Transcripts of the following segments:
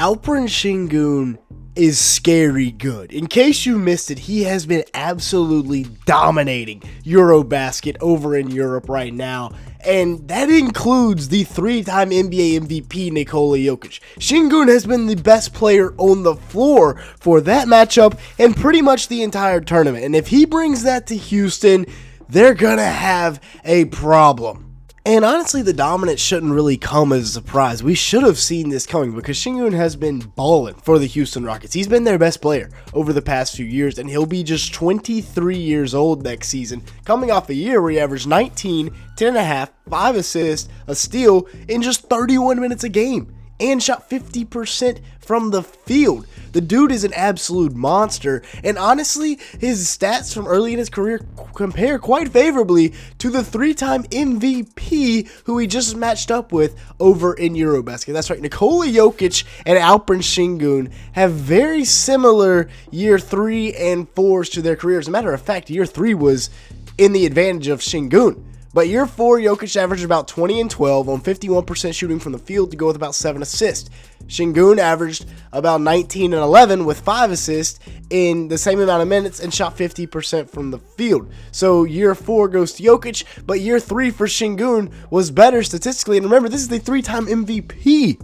Alpren Sengun is scary good. In case you missed it, he has been absolutely dominating EuroBasket over in Europe right now. And that includes the three-time NBA MVP Nikola Jokic. Sengun has been the best player on the floor for that matchup and pretty much the entire tournament. And if he brings that to Houston, they're gonna have a problem. And honestly, the dominance shouldn't really come as a surprise. We should have seen this coming because Sengun has been balling for the Houston Rockets. He's been their best player over the past few years, and he'll be just 23 years old next season, coming off a year where he averaged 19, 10.5, 5 assists, a steal in just 31 minutes a game, and shot 50% from the field. The dude is an absolute monster, and honestly, his stats from early in his career compare quite favorably to the three-time MVP who he just matched up with over in EuroBasket. That's right, Nikola Jokic and Alpren Sengun have very similar year 3 and 4s to their careers. As a matter of fact, year 3 was in the advantage of Sengun. But year 4, Jokic averaged about 20 and 12 on 51% shooting from the field to go with about 7 assists. Sengun averaged about 19 and 11 with 5 assists in the same amount of minutes and shot 50% from the field. So year 4 goes to Jokic, but year 3 for Sengun was better statistically. And remember, this is the 3-time MVP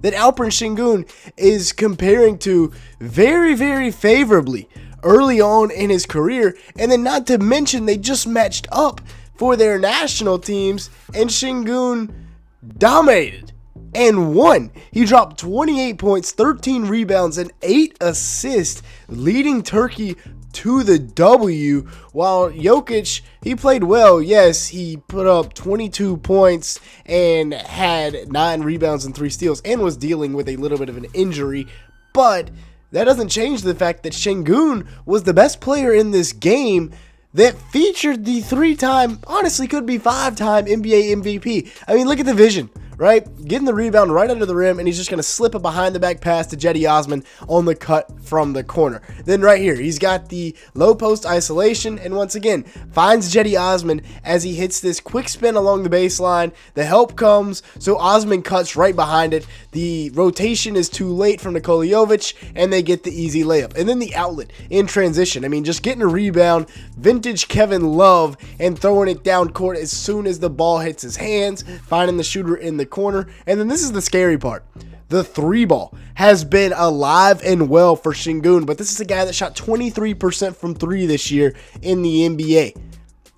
that Alperen Sengun is comparing to very, very favorably early on in his career. And then not to mention, they just matched up for their national teams, and Sengun dominated and won. He dropped 28 points, 13 rebounds, and 8 assists, leading Turkey to the W, while Jokic, he played well. Yes, he put up 22 points and had 9 rebounds and 3 steals and was dealing with a little bit of an injury, but that doesn't change the fact that Sengun was the best player in this game that featured the 3-time, honestly could be 5-time NBA MVP. I mean, look at the vision, right? Getting the rebound right under the rim, and he's just going to slip a behind-the-back pass to Cedi Osman on the cut from the corner. Then right here, he's got the low post isolation, and once again, finds Cedi Osman as he hits this quick spin along the baseline. The help comes, so Osman cuts right behind it. The rotation is too late from Nikola Jokic, and they get the easy layup. And then the outlet in transition. I mean, just getting a rebound, vintage Kevin Love, and throwing it down court as soon as the ball hits his hands, finding the shooter in the corner. And then this is the scary part. The 3 ball has been alive and well for Sengun, but this is a guy that shot 23% from 3 this year in the NBA.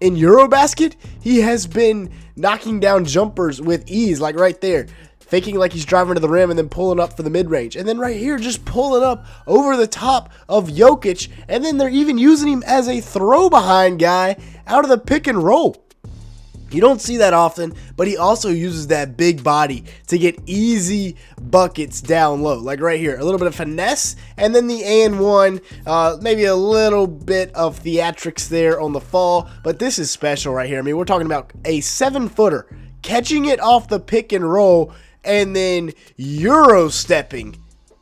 In EuroBasket, he has been knocking down jumpers with ease, like right there, faking like he's driving to the rim and then pulling up for the mid-range. And then right here, just pulling up over the top of Jokic. And then they're even using him as a throw-behind guy out of the pick and roll. You don't see that often, but he also uses that big body to get easy buckets down low. Like right here, a little bit of finesse, and then the and one, maybe a little bit of theatrics there on the fall. But this is special right here. I mean, we're talking about a 7-footer catching it off the pick and roll and then Euro stepping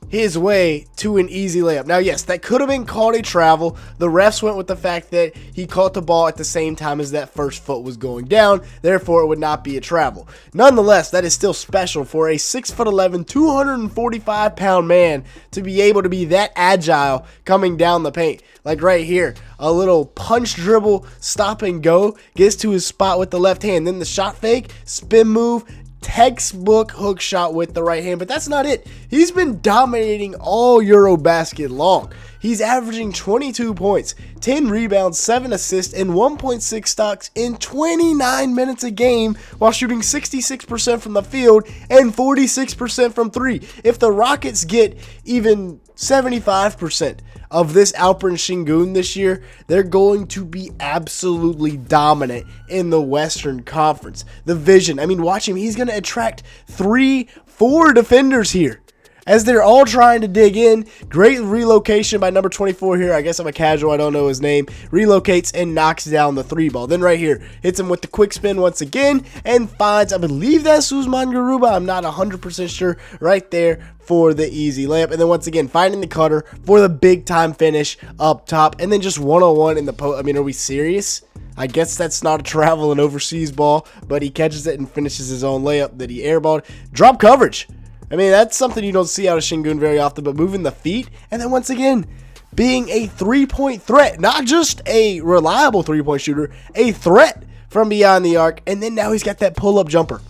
his way to an easy layup. Now, yes, that could have been called a travel. The refs went with the fact that he caught the ball at the same time as that first foot was going down. Therefore, it would not be a travel. Nonetheless, that is still special for a 6'11", 245-pound man to be able to be that agile coming down the paint. Like right here, a little punch dribble, stop and go, gets to his spot with the left hand. Then the shot fake, spin move, textbook hook shot with the right hand. But that's not it. He's been dominating all EuroBasket long. He's averaging 22 points, 10 rebounds, 7 assists, and 1.6 stocks in 29 minutes a game while shooting 66% from the field and 46% from 3. If the Rockets get even 75% of this Alperen Sengun this year, they're going to be absolutely dominant in the Western Conference. The vision, I mean, watch him. He's going to attract 3-4 defenders here as they're all trying to dig in. Great relocation by number 24 here. I guess I'm a casual. I don't know his name. Relocates and knocks down the 3 ball. Then right here, hits him with the quick spin once again and finds, I believe that's Usman Garuba. I'm not 100% sure. Right there for the easy layup. And then once again, finding the cutter for the big time finish up top. And then just one-on-one in the post. I mean, are we serious? I guess that's not a travel and overseas ball, but he catches it and finishes his own layup that he airballed. Drop coverage. I mean, that's something you don't see out of Sengun very often, but moving the feet, and then once again, being a three-point threat, not just a reliable three-point shooter, a threat from beyond the arc, and then now he's got that pull-up jumper.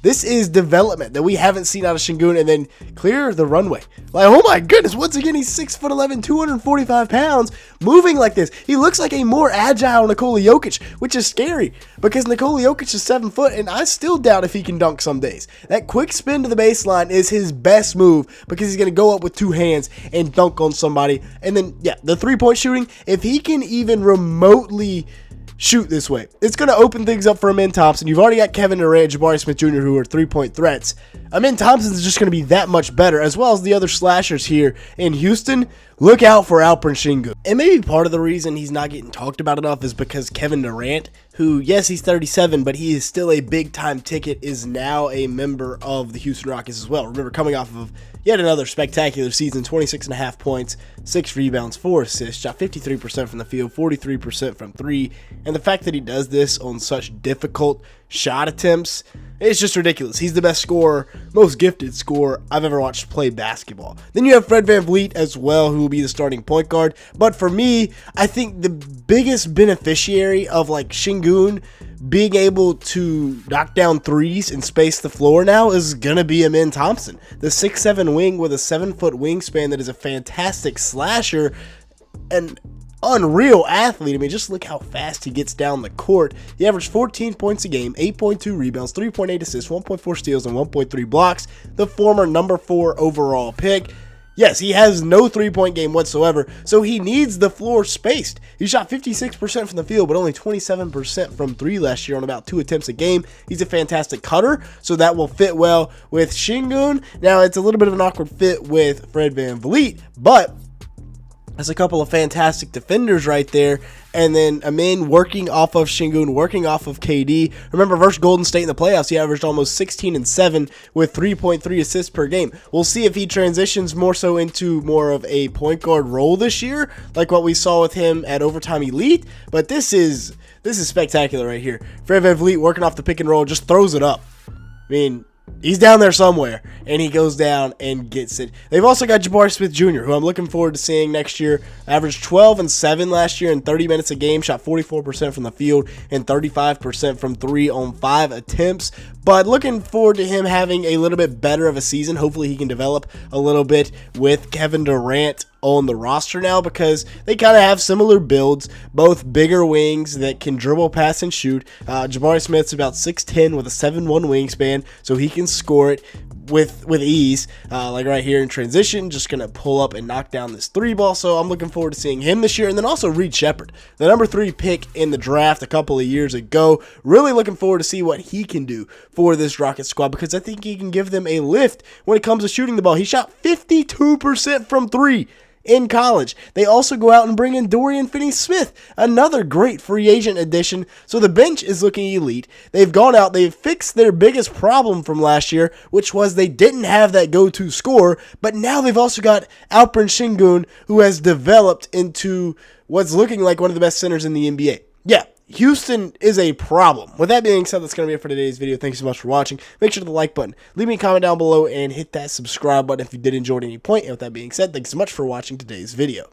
This is development that we haven't seen out of Sengun, and then clear the runway. Like, oh my goodness, once again, he's 6'11", 245 pounds, moving like this. He looks like a more agile Nikola Jokic, which is scary, because Nikola Jokic is 7 foot, and I still doubt if he can dunk some days. That quick spin to the baseline is his best move, because he's going to go up with two hands and dunk on somebody. And then, yeah, the three-point shooting, if he can even remotely shoot this way, it's going to open things up for Amin Thompson. You've already got Kevin Durant, Jabari Smith Jr., who are three-point threats. Amin Thompson is just going to be that much better, as well as the other slashers here in Houston. Look out for Alpren Sengun. And maybe part of the reason he's not getting talked about enough is because Kevin Durant, who, yes, he's 37, but he is still a big-time ticket, is now a member of the Houston Rockets as well. Remember, coming off of yet another spectacular season, 26.5 points, 6 rebounds, 4 assists, shot 53% from the field, 43% from 3, and the fact that he does this on such difficult shot attempts, it's just ridiculous. He's the best scorer, most gifted scorer I've ever watched play basketball. Then you have Fred VanVleet as well, who will be the starting point guard. But for me, I think the biggest beneficiary of like Sengun being able to knock down threes and space the floor now is going to be Amin Thompson. The 6'7" wing with a 7-foot wingspan that is a fantastic slasher and unreal athlete. I mean, just look how fast he gets down the court. He averaged 14 points a game, 8.2 rebounds, 3.8 assists, 1.4 steals, and 1.3 blocks. The former number 4 overall pick. Yes, he has no three-point game whatsoever, so he needs the floor spaced. He shot 56% from the field, but only 27% from 3 last year on about 2 attempts a game. He's a fantastic cutter, so that will fit well with Sengun. Now, it's a little bit of an awkward fit with Fred VanVleet, but that's a couple of fantastic defenders right there. And then Amin working off of Sengun, working off of KD. Remember, versus Golden State in the playoffs, he averaged almost 16 and 7 with 3.3 assists per game. We'll see if he transitions more so into more of a point guard role this year, like what we saw with him at Overtime Elite. But this is spectacular right here. Fred VanVleet working off the pick and roll, just throws it up. I mean, he's down there somewhere, and he goes down and gets it. They've also got Jabari Smith Jr., who I'm looking forward to seeing next year. Averaged 12 and 7 last year in 30 minutes a game, shot 44% from the field and 35% from 3 on 5 attempts. But looking forward to him having a little bit better of a season. Hopefully he can develop a little bit with Kevin Durant on the roster now, because they kind of have similar builds, both bigger wings that can dribble, pass, and shoot. Jabari Smith's about 6'10" with a 7'1" wingspan, so he can score it with ease, like right here in transition, just going to pull up and knock down this 3 ball. So I'm looking forward to seeing him this year. And then also Reed Shepherd, the number 3 pick in the draft a couple of years ago. Really looking forward to see what he can do for this Rocket squad, because I think he can give them a lift when it comes to shooting the ball. He shot 52% from 3 in college. They also go out and bring in Dorian Finney-Smith, another great free agent addition. So the bench is looking elite. They've gone out, they've fixed their biggest problem from last year, which was they didn't have that go-to scorer, but now they've also got Alpren Sengun, who has developed into what's looking like one of the best centers in the NBA. Yeah, Houston is a problem. With that being said, that's going to be it for today's video. Thank you so much for watching. Make sure to the like button, leave me a comment down below, and hit that subscribe button if you did enjoy at any point. And with that being said, thanks so much for watching today's video.